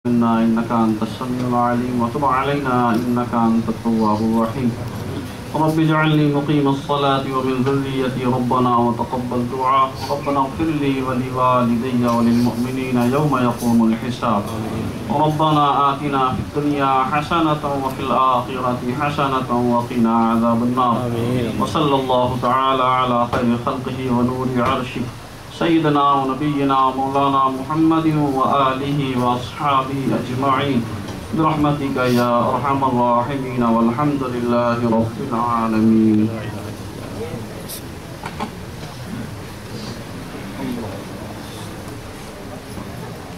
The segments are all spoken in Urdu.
إنك أنت السميع العليم وتب علينا إنك أنت التواب الرحيم. رب اجعلني مقيم الصلاة ومن ذريتي ربنا وتقبل دعاء. ربنا اغفر لي ولوالدي وللمؤمنين يوم يقوم الحساب. ربنا آتنا في الدنيا حسنة وفي الآخرة حسنة وقنا عذاب النار. وصلى الله تعالى على خير خلقه ونور عرشه سيدنا ونبينا مولانا محمد وآله وأصحابه أجمعين برحمتك يا أرحم الراحمين والحمد لله رب العالمين.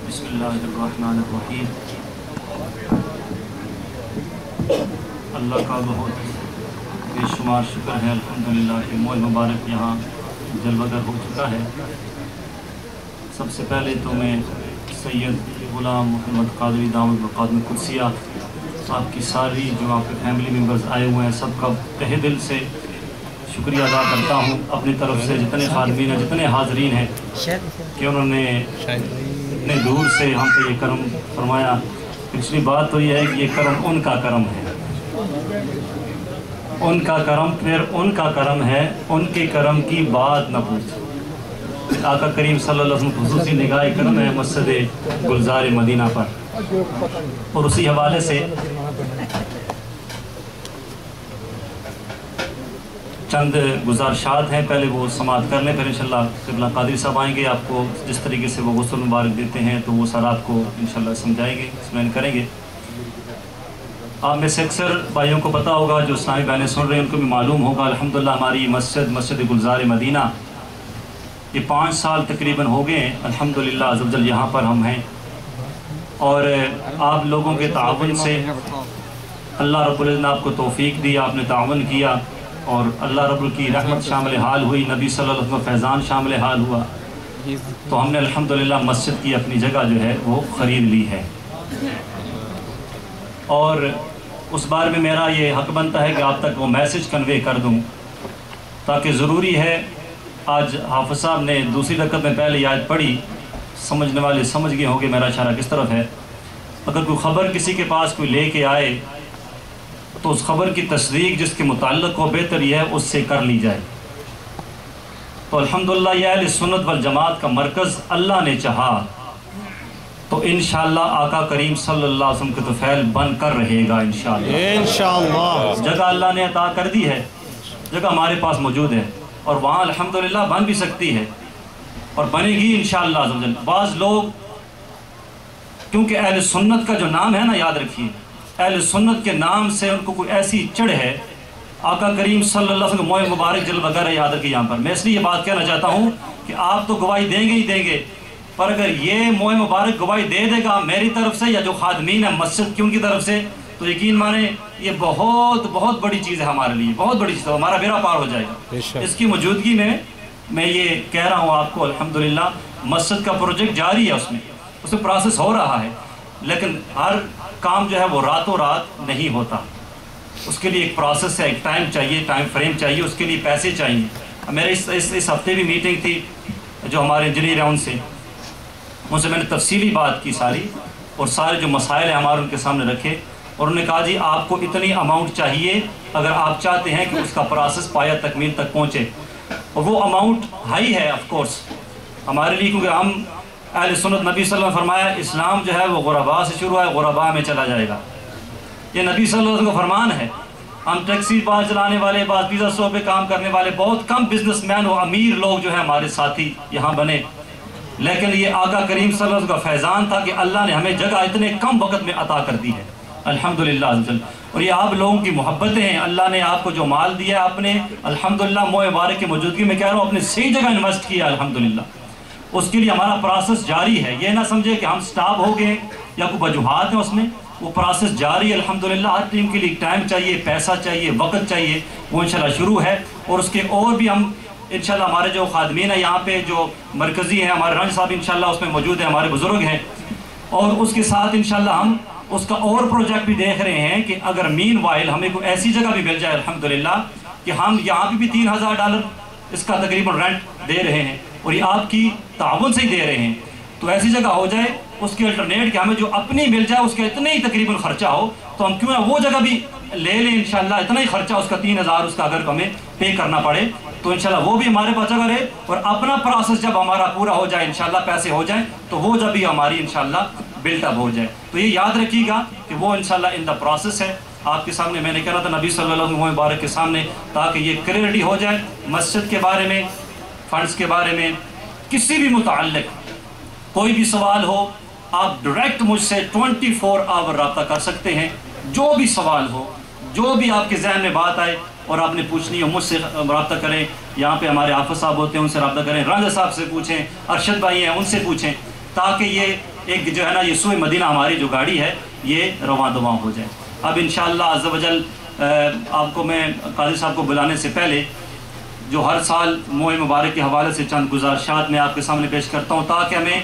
بسم الله الرحمن الرحیم. اللہ کا بہت بے شمار شکر ہے الحمدللہ کہ موئے مبارک یہاں جلوگر ہو چکا ہے. سب سے پہلے تو میں سید غلام محمد قادری دامت بقدم قدسیہ آپ کی ساری جو آپ کے فیملی ممبرز آئے ہوئے ہیں سب کا تہہ دل سے شکریہ ادا کرتا ہوں. اپنی طرف سے جتنے خادمین ہیں جتنے حاضرین ہیں کہ انہوں نے اتنے دور سے ہم پہ یہ کرم فرمایا. پچھلی بات تو یہ ہے کہ یہ کرم ان کا کرم ہے، ان کا کرم پھر ان کا کرم ہے. ان کے کرم کی بات نہ پوچھ. آقا کریم صلی اللہ علیہ وسلم خصوصی نگاہ کرم ہے مسجد گلزار مدینہ پر. اور اسی حوالے سے چند گزارشات ہیں، پہلے وہ سماعت کر لیں پھر انشاءاللہ قبلہ قادری صاحب آئیں گے. آپ کو جس طریقے سے وہ غسل مبارک دیتے ہیں تو وہ سارا آپ کو انشاءاللہ سمجھائیں گے، ایکسپلین کریں گے. آپ میں سے اکثر بھائیوں کو پتہ ہوگا، جو اسلامی بہنیں سن رہے ہیں ان کو بھی معلوم ہوگا الحمدللہ ہماری مسجد گلزار مدینہ یہ 5 سال تقریباً ہو گئے ہیں الحمدللہ عزوجل یہاں پر ہم ہیں. اور آپ لوگوں کے تعاون سے اللہ رب العزت نے آپ کو توفیق دی، آپ نے تعاون کیا اور اللہ رب کی رحمت شامل حال ہوئی، نبی صلی اللہ علیہ وسلم فیضان شامل حال ہوا، تو ہم نے الحمدللہ مسجد کی اپنی جگہ جو ہے وہ خرید لی ہے. اور اس بارے میں میرا یہ حق بنتا ہے کہ آپ تک وہ میسج کنوے کر دوں، تاکہ ضروری ہے. آج حافظ صاحب نے دوسری رکعت میں پہلے یہ آیت پڑھی، سمجھنے والے سمجھ گئے ہوں گے میرا اشارہ کس طرف ہے. اگر کوئی خبر کسی کے پاس کوئی لے کے آئے تو اس خبر کی تصدیق جس کے متعلق ہو بہتر یہ ہے اس سے کر لی جائے. تو الحمدللہ یہ اہل سنت والجماعت کا مرکز اللہ نے چاہا تو انشاءاللہ آقا کریم صلی اللہ علیہ وسلم کے طفیل بن کر رہے گا انشاءاللہ. جگہ اللہ نے عطا کر دی ہے، جگہ ہمارے پاس موجود ہے اور وہاں الحمدللہ بن بھی سکتی ہے اور بنے گی انشاءاللہ عزوجل. بعض لوگ کیونکہ اہل سنت کا جو نام ہے نا، یاد رکھیے اہل سنت کے نام سے ان کو کوئی ایسی چڑھ ہے. آقا کریم صلی اللہ علیہ وسلم موئے مبارک جل وغیرہ یاد رکھیے. یہاں پر میں اس لیے یہ بات کہنا چاہتا ہوں کہ آپ تو گواہی دیں گے ہی دیں گے، پر اگر یہ موئے مبارک گواہی دے دے گا میری طرف سے یا جو خادمین ہیں مسجد کی ان کی طرف سے، تو یقین مانیں یہ بہت بڑی چیز ہے ہمارے لیے، بہت بڑی چیز ہے، ہمارا بیڑا پار ہو جائے گا. اس کی موجودگی میں یہ کہہ رہا ہوں آپ کو الحمدللہ مسجد کا پروجیکٹ جاری ہے، اس میں پروسیس ہو رہا ہے، لیکن ہر کام جو ہے وہ راتوں رات نہیں ہوتا. اس کے لیے ایک پروسیس ہے، ایک ٹائم چاہیے، ٹائم فریم چاہیے، اس کے لیے پیسے چاہیے. میرے اس ہفتے بھی میٹنگ تھی جو ہمارے انجینئر ہیں ان سے میں نے تفصیلی بات کی ساری، اور سارے جو مسائل ہیں ہمارے ان کے سامنے رکھے، اور انہوں نے کہا جی آپ کو اتنی اماؤنٹ چاہیے اگر آپ چاہتے ہیں کہ اس کا پروسیس پایا تکمیل تک پہنچے. اور وہ اماؤنٹ ہائی ہے آف کورس ہمارے لیے، کیونکہ ہم اہل سنت نبی صلی اللہ علیہ وسلم فرمایا اسلام جو ہے وہ غرباء سے شروع ہے، غرباء میں چلا جائے گا. یہ نبی صلی اللہ علیہ وسلم کا فرمان ہے. ہم ٹیکسی بعض چلانے والے، بعض پیزا شاپ پہ کام کرنے والے، بہت کم بزنس مین و امیر لوگ جو ہیں ہمارے ساتھی یہاں بنے، لیکن یہ آقا کریم صلی اللہ علیہ وسلم کا فیضان تھا کہ اللہ نے ہمیں جگہ اتنے کم وقت میں عطا کر دی ہے الحمدللہ عزوجل. اور یہ آپ لوگوں کی محبتیں ہیں، اللہ نے آپ کو جو مال دیا آپ نے الحمدللہ موئے مبارک کی موجودگی میں کہہ رہا ہوں اپنے صحیح جگہ انویسٹ کیا الحمدللہ. اس کے لیے ہمارا پروسیس جاری ہے. یہ نہ سمجھے کہ ہم سٹاپ ہو گئے یا کوئی وجوہات ہیں، اس میں وہ پروسیس جاری ہے الحمدللہ. ہر ٹیم کے لیے ٹائم چاہیے، پیسہ چاہیے، وقت چاہیے، وہ انشاءاللہ شروع ہے. اور اس کے اور بھی ہم انشاءاللہ ہمارے جو خادمین ہیں یہاں پہ جو مرکزی ہیں، ہمارے رنج صاحب انشاءاللہ اس میں موجود ہیں، ہمارے بزرگ ہیں، اور اس کے ساتھ انشاءاللہ ہم اس کا اور پروجیکٹ بھی دیکھ رہے ہیں کہ اگر مین وائل ہمیں کوئی ایسی جگہ بھی مل جائے الحمدللہ کہ ہم یہاں پہ بھی $3000 اس کا تقریباً رینٹ دے رہے ہیں اور یہ آپ کی تعاون سے ہی دے رہے ہیں، تو ایسی جگہ ہو جائے اس کے الٹرنیٹ کہ ہمیں جو اپنی مل جائے اس کا اتنا ہی تقریباً خرچہ ہو، تو ہم کیوں نہ وہ جگہ بھی لے لیں انشاءاللہ، اتنا ہی خرچہ اس کا 3000 اس کا اگر ہمیں پے کرنا پڑے تو انشاءاللہ وہ بھی ہمارے پاس جگہ رہے، اور اپنا پروسیس جب ہمارا پورا ہو جائے انشاءاللہ، پیسے ہو جائیں تو وہ جب بھی ہماری انشاءاللہ بلٹ اپ ہو جائے۔ تو یہ یاد رکھیے گا کہ وہ انشاءاللہ ان دا پروسیس ہے۔ آپ کے سامنے میں نے کہا تھا نبی صلی اللہ علیہ وسلم مبارک کے سامنے، تاکہ یہ کلیئرٹی ہو جائے مسجد کے بارے میں، فنڈز کے بارے میں، کسی بھی متعلق کوئی بھی سوال ہو آپ ڈائریکٹ مجھ سے 24 آور رابطہ کر سکتے ہیں۔ جو بھی سوال ہو، جو بھی آپ کے ذہن میں بات آئے اور آپ نے پوچھنی ہو، مجھ سے رابطہ کریں، یہاں پہ ہمارے حافظ صاحب ہوتے ہیں ان سے رابطہ کریں، رنگ صاحب سے پوچھیں، ارشد بھائی ہیں ان سے پوچھیں، تاکہ یہ ایک جو ہے نا یہ سوئے مدینہ ہماری جو گاڑی ہے یہ رواں دواں ہو جائے۔ اب انشاءاللہ عز و جل آپ کو میں قاضی صاحب کو بلانے سے پہلے جو ہر سال موئے مبارک کے حوالے سے چند گزارشات میں آپ کے سامنے پیش کرتا ہوں، تاکہ ہمیں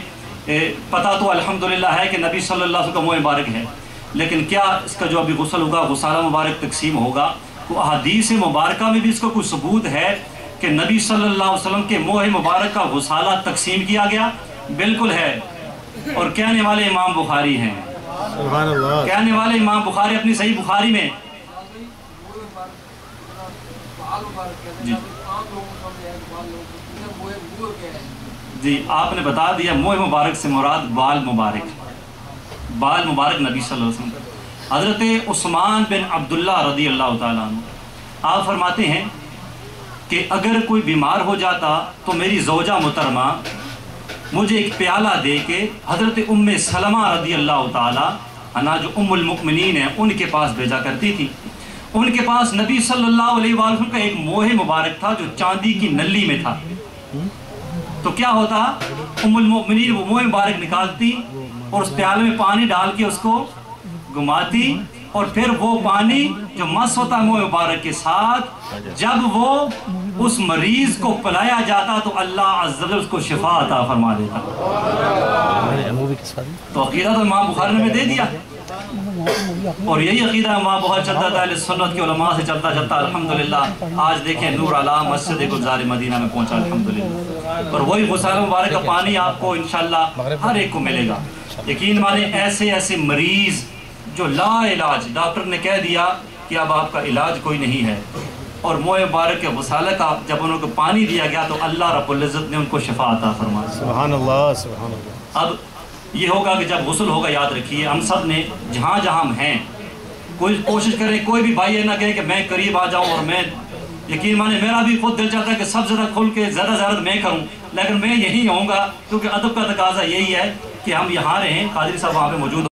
پتہ تو الحمدللہ ہے کہ نبی صلی اللہ علیہ وسلم کا موئے مبارک ہے، لیکن کیا اس کا جو ابھی غسل ہوگا، غسالہ مبارک تقسیم ہوگا، تو احادیث مبارکہ میں بھی اس کا کوئی ثبوت ہے کہ نبی صلی اللہ علیہ وسلم کے موئے مبارک کا غسالہ تقسیم کیا گیا؟ بالکل ہے، اور کہنے والے امام بخاری ہیں۔ سبحان اللہ۔ کہنے والے امام بخاری اپنی صحیح بخاری میں جی آپ نے بتا دیا، موئے مبارک سے مراد بال مبارک، بال مبارک نبی صلی اللہ علیہ وسلم۔ حضرت عثمان بن عبداللہ رضی اللہ تعالیٰ عنہ آپ فرماتے ہیں کہ اگر کوئی بیمار ہو جاتا تو میری زوجہ محترمہ مجھے ایک پیالہ دے کے حضرت ام سلمہ رضی اللہ تعالیٰ عنہ جو ام المؤمنین ہیں ان کے پاس بھیجا کرتی تھی۔ ان کے پاس نبی صلی اللہ علیہ وسلم کا ایک موہے مبارک تھا جو چاندی کی نلی میں تھا، تو کیا ہوتا، ام المؤمنین وہ موہے مبارک نکالتی اور اس پیالے میں پانی ڈال کے اس کو گھماتی، اور پھر وہ پانی جو مس ہوتا موئے مبارک کے ساتھ جب وہ اس مریض کو پلایا جاتا تو اللہ عز و جل اس کو شفا عطا فرما دیتا۔ تو عقیدہ تو امام بخاری نے دے دیا، اور یہی عقیدہ امام بخاری چلتا تھا، اہل سنت کے علماء سے چلتا چلتا الحمدللہ آج دیکھیں نور علا مسجد گلزار مدینہ میں پہنچا الحمدللہ، اور وہی غسالہ مبارک کا پانی آپ کو انشاءاللہ ہر ایک کو ملے گا۔ یقین مانیں ایسے ایسے مریض جو لا علاج، ڈاکٹر نے کہہ دیا کہ اب آپ کا علاج کوئی نہیں ہے، اور موئے مبارک کے غسالہ کا جب انہوں کو پانی دیا گیا تو اللہ رب العزت نے ان کو شفا عطا فرمایا۔ سبحان اللہ، سبحان اللہ۔ اب یہ ہوگا کہ جب غسل ہوگا یاد رکھیے ہم سب نے جہاں جہاں ہم ہیں کوئی کوشش کریں، کوئی بھی بھائی یہ نہ کہے کہ میں قریب آ جاؤں، اور میں یقین مانے میرا بھی خود دل چاہتا ہے کہ سب زیادہ کھل کے زیادہ زیادہ میں کروں، لیکن میں یہی ہوں گا کیونکہ ادب کا تقاضا یہی ہے کہ ہم یہاں رہیں، قادری صاحب وہاں پہ موجود